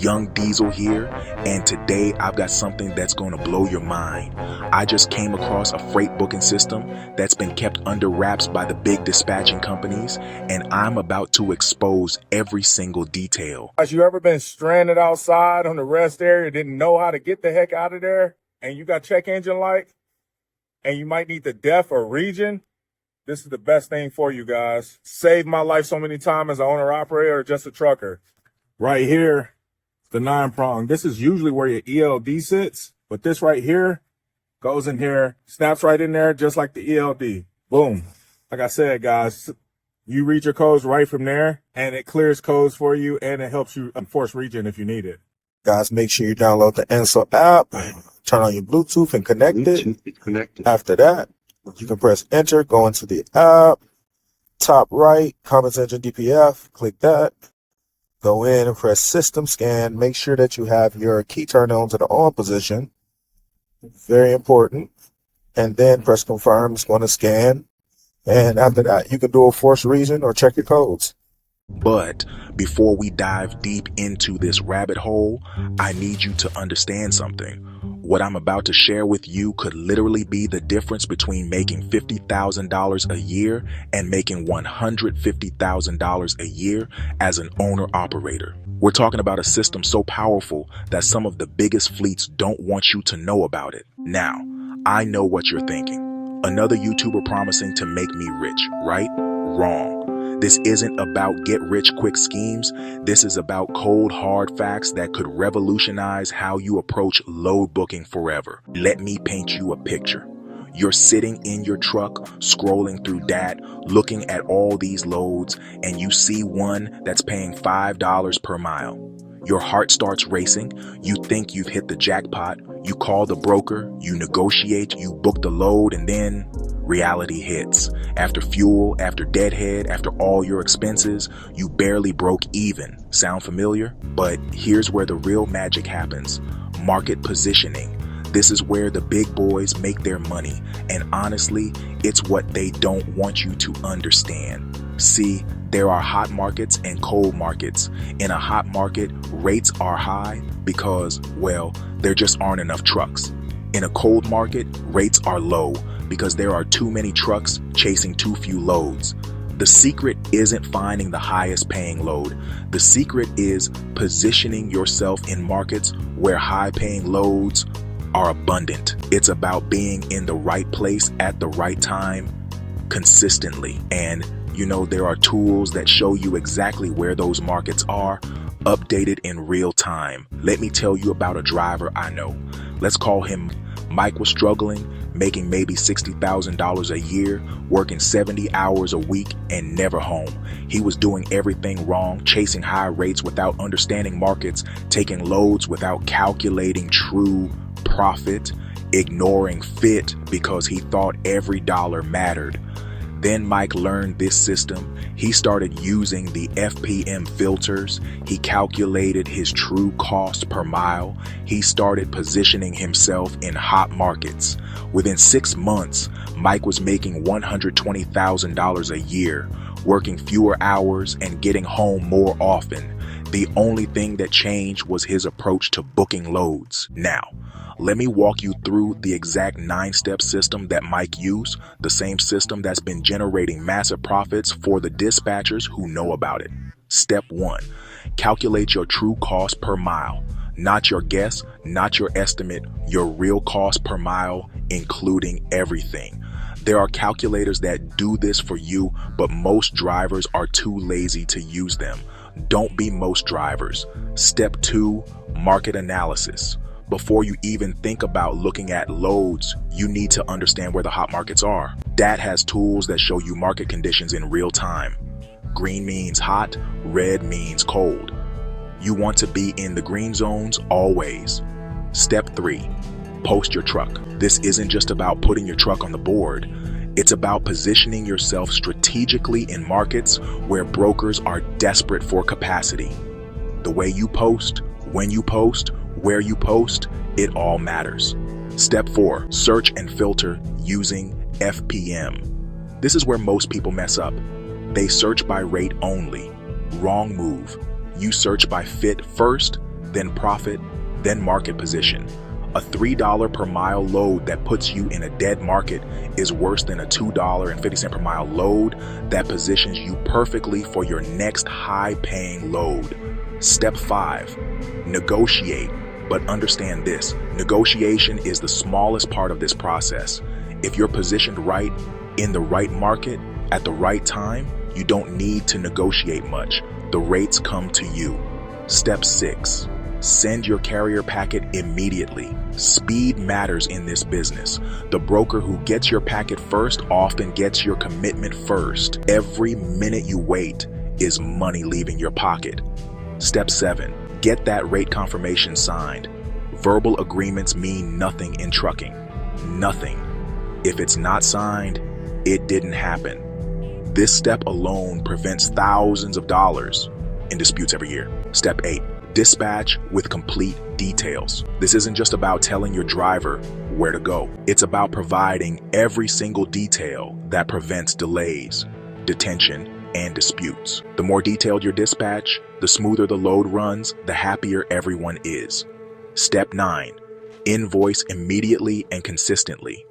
Young Diesel here, and today I've got something that's going to blow your mind. I just came across a freight booking system that's been kept under wraps by the big dispatching companies, and I'm about to expose every single detail. Has you ever been stranded outside on the rest area, didn't know how to get the heck out of there, and you got check engine light, and you might need the depth or region? This is the best thing for you guys. Saved my life so many times as an owner-operator or just a trucker. Right here, the Nineprong. This is usually where your ELD sits, but this right here goes in here, snaps right in there, just like the ELD. Boom. Like I said, guys, you read your codes right from there, and it clears codes for you, and it helps you enforce region if you need it. Guys, make sure you download the Enso app, turn on your Bluetooth and connect it. After that, you can press enter, go into the app, top right, Commons Engine DPF, click that. Go in and press system scan. Make sure that you have your key turned on to the on position. Very important. And then press confirm. It's going to scan. And after that, you can do a force region or check your codes. But before we dive deep into this rabbit hole, I need you to understand something. What I'm about to share with you could literally be the difference between making $50,000 a year and making $150,000 a year as an owner-operator. We're talking about a system so powerful that some of the biggest fleets don't want you to know about it. Now, I know what you're thinking. Another YouTuber promising to make me rich, right? Wrong. This isn't about get-rich-quick schemes. This is about cold, hard facts that could revolutionize how you approach load booking forever. Let me paint you a picture. You're sitting in your truck, scrolling through DAT, looking at all these loads, and you see one that's paying $5 per mile. Your heart starts racing. You think you've hit the jackpot. You call the broker, you negotiate, you book the load, and then reality hits. After fuel, after deadhead, after all your expenses, you barely broke even. Sound familiar? But here's where the real magic happens. Market positioning. This is where the big boys make their money. And honestly, it's what they don't want you to understand. See, there are hot markets and cold markets. In a hot market, rates are high because, well, there just aren't enough trucks. In a cold market, rates are low because there are too many trucks chasing too few loads. The secret isn't finding the highest paying load. The secret is positioning yourself in markets where high paying loads are abundant. It's about being in the right place at the right time consistently. And you know, there are tools that show you exactly where those markets are, updated in real time. Let me tell you about a driver I know. Let's call him Mike. Was struggling, making maybe $60,000 a year, working 70 hours a week and never home. He was doing everything wrong, chasing high rates without understanding markets, taking loads without calculating true profit, ignoring fit because he thought every dollar mattered. Then Mike learned this system. He started using the FPM filters. He calculated his true cost per mile. He started positioning himself in hot markets. Within 6 months, Mike was making $120,000 a year, working fewer hours and getting home more often. The only thing that changed was his approach to booking loads. Now, let me walk you through the exact 9-step system that Mike used, the same system that's been generating massive profits for the dispatchers who know about it. Step 1, calculate your true cost per mile. Not your guess, not your estimate, your real cost per mile, including everything. There are calculators that do this for you, but most drivers are too lazy to use them. Don't be most drivers. Step 2, market analysis. Before you even think about looking at loads, you need to understand where the hot markets are. DAT has tools that show you market conditions in real time. Green means hot, red means cold. You want to be in the green zones always. Step 3, post your truck. This isn't just about putting your truck on the board. It's about positioning yourself strategically in markets where brokers are desperate for capacity. The way you post, when you post, where you post, it all matters. Step 4, search and filter using FPM. This is where most people mess up. They search by rate only. Wrong move. You search by fit first, then profit, then market position. A $3 per mile load that puts you in a dead market is worse than a $2.50 per mile load that positions you perfectly for your next high-paying load. Step 5, negotiate. But understand this, negotiation is the smallest part of this process. If you're positioned right, in the right market, at the right time, you don't need to negotiate much. The rates come to you. Step 6, send your carrier packet immediately. Speed matters in this business. The broker who gets your packet first often gets your commitment first. Every minute you wait is money leaving your pocket. Step 7, get that rate confirmation signed. Verbal agreements mean nothing in trucking. Nothing. If it's not signed, it didn't happen. This step alone prevents thousands of dollars in disputes every year. Step 8, dispatch with complete details. This isn't just about telling your driver where to go. It's about providing every single detail that prevents delays, detention, and disputes. The more detailed your dispatch, the smoother the load runs, the happier everyone is. Step 9, invoice immediately and consistently.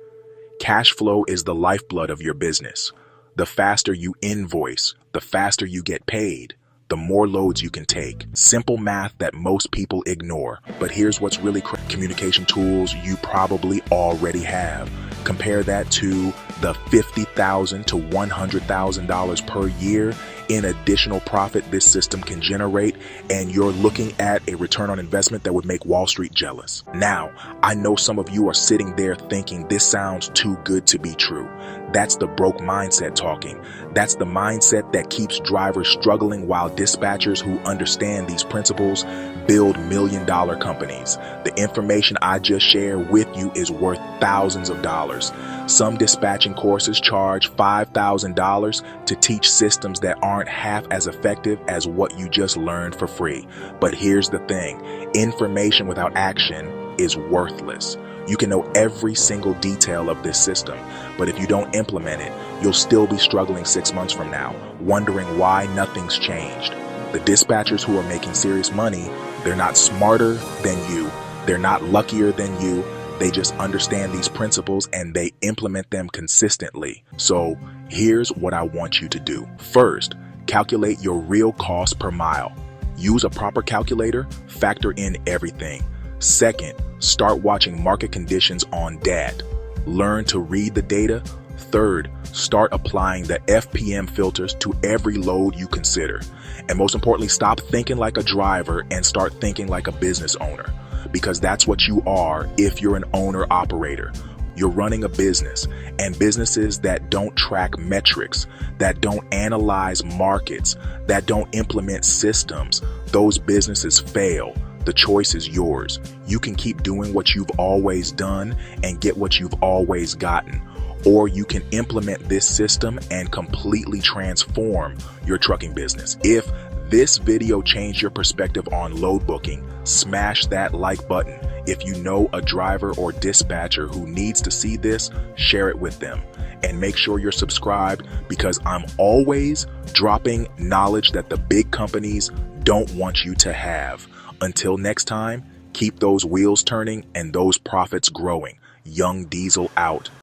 Cash flow is the lifeblood of your business. The faster you invoice, the faster you get paid, the more loads you can take. Simple math that most people ignore. But here's what's really communication tools you probably already have. Compare that to the $50,000 to $100,000 per year in additional profit this system can generate, and you're looking at a return on investment that would make Wall Street jealous. Now, I know some of you are sitting there thinking this sounds too good to be true. That's the broke mindset talking. That's the mindset that keeps drivers struggling while dispatchers who understand these principles build million-dollar companies. The information I just shared with you is worth thousands of dollars. Some dispatching courses charge $5,000 to teach systems that aren't half as effective as what you just learned for free. But here's the thing, information without action is worthless. You can know every single detail of this system, but if you don't implement it, you'll still be struggling 6 months from now, wondering why nothing's changed. The dispatchers who are making serious money, they're not smarter than you, they're not luckier than you, they just understand these principles and they implement them consistently. So here's what I want you to do. First, calculate your real cost per mile. Use a proper calculator, factor in everything. Second, start watching market conditions on DAT. Learn to read the data. Third, start applying the FPM filters to every load you consider. And most importantly, stop thinking like a driver and start thinking like a business owner, because that's what you are if you're an owner-operator. You're running a business, and businesses that don't track metrics, that don't analyze markets, that don't implement systems, those businesses fail. The choice is yours. You can keep doing what you've always done and get what you've always gotten, or you can implement this system and completely transform your trucking business. If this video changed your perspective on load booking, smash that like button. If you know a driver or dispatcher who needs to see this, share it with them. And make sure you're subscribed, because I'm always dropping knowledge that the big companies don't want you to have. Until next time, keep those wheels turning and those profits growing. Young Diesel out.